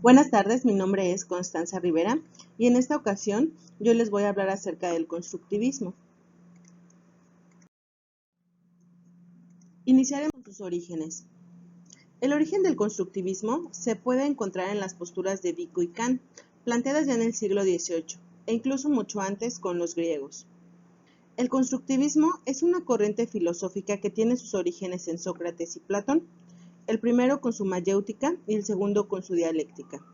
Buenas tardes, mi nombre es Constanza Rivera y en esta ocasión yo les voy a hablar acerca del constructivismo. Iniciaremos con sus orígenes. El origen del constructivismo se puede encontrar en las posturas de Vico y Kant, planteadas ya en el siglo XVIII e incluso mucho antes con los griegos. El constructivismo es una corriente filosófica que tiene sus orígenes en Sócrates y Platón, el primero con su mayéutica y el segundo con su dialéctica.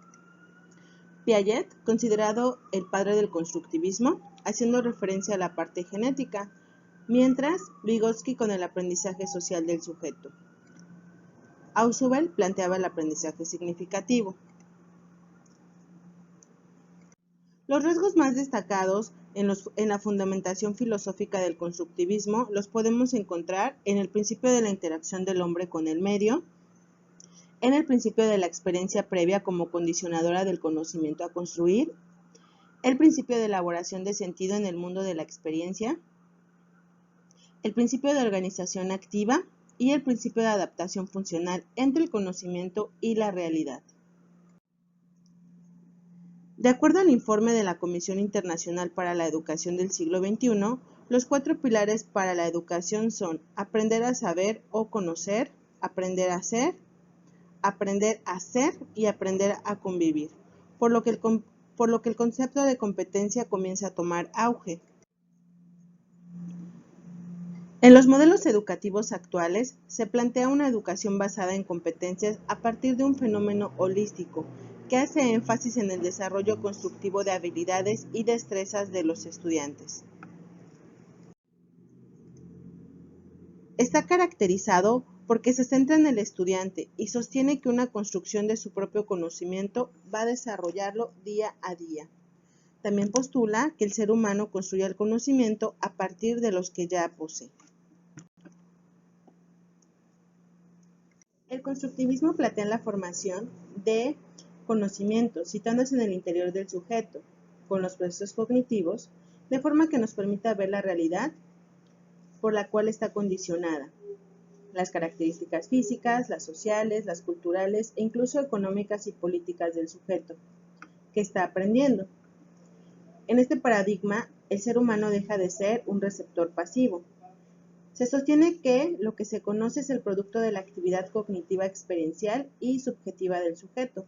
Piaget, considerado el padre del constructivismo, haciendo referencia a la parte genética, mientras Vygotsky con el aprendizaje social del sujeto. Ausubel planteaba el aprendizaje significativo. Los rasgos más destacados en la fundamentación filosófica del constructivismo los podemos encontrar en el principio de la interacción del hombre con el medio, en el principio de la experiencia previa como condicionadora del conocimiento a construir, el principio de elaboración de sentido en el mundo de la experiencia, el principio de organización activa y el principio de adaptación funcional entre el conocimiento y la realidad. De acuerdo al informe de la Comisión Internacional para la Educación del siglo XXI, los 4 pilares para la educación son aprender a saber o conocer, aprender a ser y aprender a convivir, por lo que el concepto de competencia comienza a tomar auge. En los modelos educativos actuales se plantea una educación basada en competencias a partir de un fenómeno holístico que hace énfasis en el desarrollo constructivo de habilidades y destrezas de los estudiantes. Está caracterizado porque se centra en el estudiante y sostiene que una construcción de su propio conocimiento va a desarrollarlo día a día. También postula que el ser humano construye el conocimiento a partir de los que ya posee. El constructivismo plantea la formación de conocimiento, citándose en el interior del sujeto, con los procesos cognitivos, de forma que nos permita ver la realidad por la cual está condicionada, las características físicas, las sociales, las culturales e incluso económicas y políticas del sujeto, que está aprendiendo. En este paradigma, el ser humano deja de ser un receptor pasivo. Se sostiene que lo que se conoce es el producto de la actividad cognitiva experiencial y subjetiva del sujeto,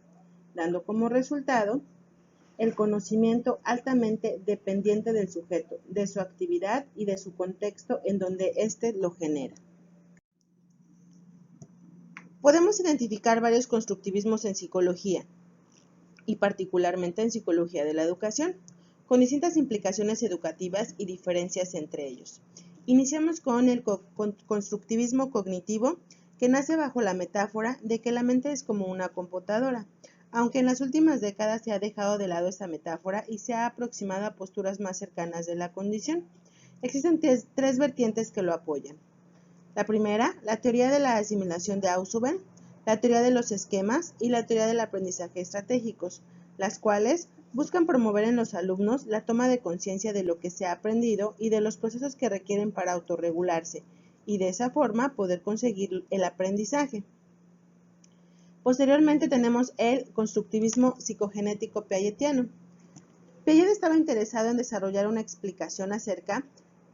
dando como resultado el conocimiento altamente dependiente del sujeto, de su actividad y de su contexto en donde éste lo genera. Podemos identificar varios constructivismos en psicología, y particularmente en psicología de la educación, con distintas implicaciones educativas y diferencias entre ellos. Iniciamos con el constructivismo cognitivo, que nace bajo la metáfora de que la mente es como una computadora, aunque en las últimas décadas se ha dejado de lado esta metáfora y se ha aproximado a posturas más cercanas de la condición. Existen tres vertientes que lo apoyan. La primera, la teoría de la asimilación de Ausubel, la teoría de los esquemas y la teoría del aprendizaje estratégicos, las cuales buscan promover en los alumnos la toma de conciencia de lo que se ha aprendido y de los procesos que requieren para autorregularse, y de esa forma poder conseguir el aprendizaje. Posteriormente tenemos el constructivismo psicogenético piagetiano. Piaget estaba interesado en desarrollar una explicación acerca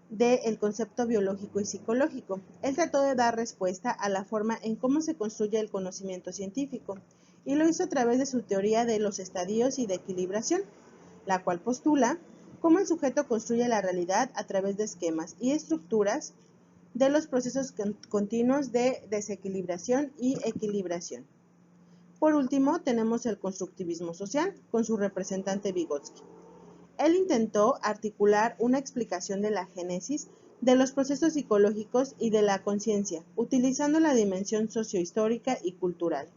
del concepto biológico y psicológico. Él trató de dar respuesta a la forma en cómo se construye el conocimiento científico, y lo hizo a través de su teoría de los estadios y de equilibración, la cual postula cómo el sujeto construye la realidad a través de esquemas y estructuras de los procesos continuos de desequilibración y equilibración. Por último, tenemos el constructivismo social, con su representante Vygotsky. Él intentó articular una explicación de la génesis de los procesos psicológicos y de la conciencia, utilizando la dimensión sociohistórica y cultural.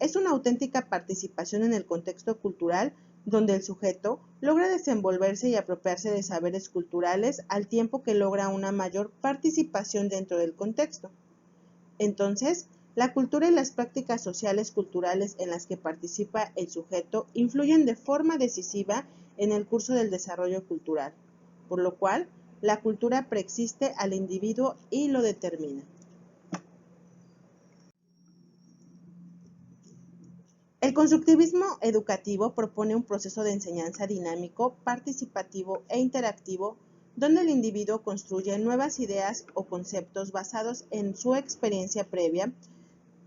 Es una auténtica participación en el contexto cultural donde el sujeto logra desenvolverse y apropiarse de saberes culturales al tiempo que logra una mayor participación dentro del contexto. Entonces, la cultura y las prácticas sociales culturales en las que participa el sujeto influyen de forma decisiva en el curso del desarrollo cultural, por lo cual la cultura preexiste al individuo y lo determina. El constructivismo educativo propone un proceso de enseñanza dinámico, participativo e interactivo, donde el individuo construye nuevas ideas o conceptos basados en su experiencia previa.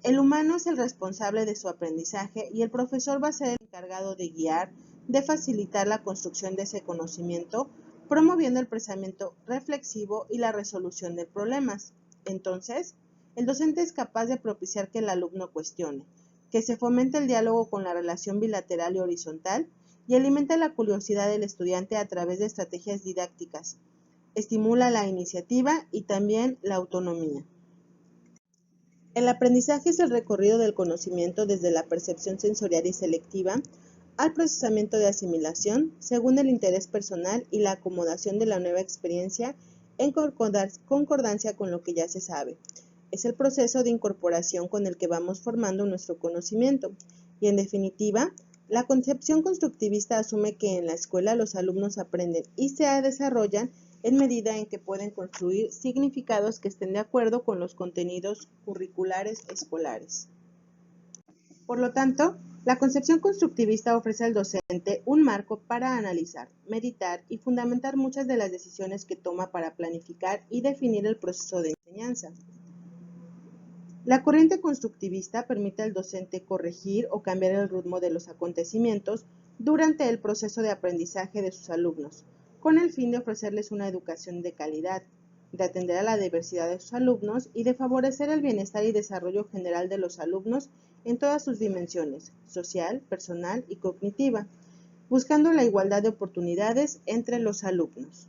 El humano es el responsable de su aprendizaje y el profesor va a ser el encargado de guiar, de facilitar la construcción de ese conocimiento, promoviendo el pensamiento reflexivo y la resolución de problemas. Entonces, el docente es capaz de propiciar que el alumno cuestione, que se fomente el diálogo con la relación bilateral y horizontal y alimenta la curiosidad del estudiante a través de estrategias didácticas. Estimula la iniciativa y también la autonomía. El aprendizaje es el recorrido del conocimiento desde la percepción sensorial y selectiva al procesamiento de asimilación, según el interés personal y la acomodación de la nueva experiencia en concordancia con lo que ya se sabe. Es el proceso de incorporación con el que vamos formando nuestro conocimiento. Y en definitiva, la concepción constructivista asume que en la escuela los alumnos aprenden y se desarrollan en medida en que pueden construir significados que estén de acuerdo con los contenidos curriculares escolares. Por lo tanto, la concepción constructivista ofrece al docente un marco para analizar, meditar y fundamentar muchas de las decisiones que toma para planificar y definir el proceso de enseñanza. La corriente constructivista permite al docente corregir o cambiar el ritmo de los acontecimientos durante el proceso de aprendizaje de sus alumnos, con el fin de ofrecerles una educación de calidad, de atender a la diversidad de sus alumnos y de favorecer el bienestar y desarrollo general de los alumnos en todas sus dimensiones, social, personal y cognitiva, buscando la igualdad de oportunidades entre los alumnos.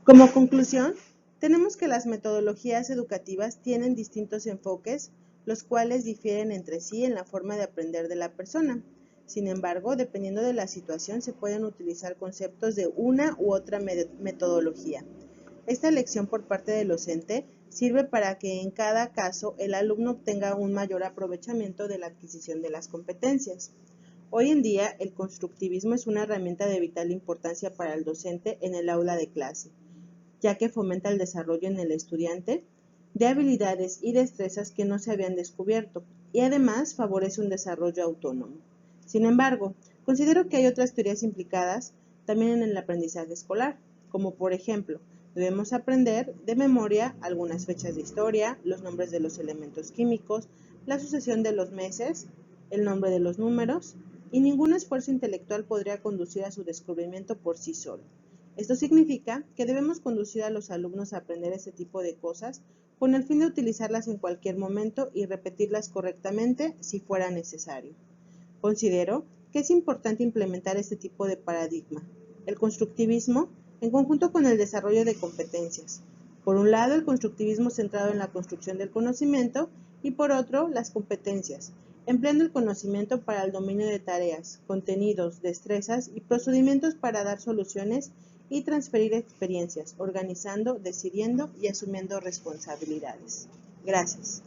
Como conclusión, tenemos que las metodologías educativas tienen distintos enfoques, los cuales difieren entre sí en la forma de aprender de la persona. Sin embargo, dependiendo de la situación, se pueden utilizar conceptos de una u otra metodología. Esta elección por parte del docente sirve para que en cada caso el alumno obtenga un mayor aprovechamiento de la adquisición de las competencias. Hoy en día, el constructivismo es una herramienta de vital importancia para el docente en el aula de clase, ya que fomenta el desarrollo en el estudiante de habilidades y destrezas que no se habían descubierto y además favorece un desarrollo autónomo. Sin embargo, considero que hay otras teorías implicadas también en el aprendizaje escolar, como por ejemplo, debemos aprender de memoria algunas fechas de historia, los nombres de los elementos químicos, la sucesión de los meses, el nombre de los números, y ningún esfuerzo intelectual podría conducir a su descubrimiento por sí solo. Esto significa que debemos conducir a los alumnos a aprender ese tipo de cosas con el fin de utilizarlas en cualquier momento y repetirlas correctamente si fuera necesario. Considero que es importante implementar este tipo de paradigma, el constructivismo, en conjunto con el desarrollo de competencias. Por un lado, el constructivismo centrado en la construcción del conocimiento y por otro, las competencias, empleando el conocimiento para el dominio de tareas, contenidos, destrezas y procedimientos para dar soluciones y transferir experiencias, organizando, decidiendo y asumiendo responsabilidades. Gracias.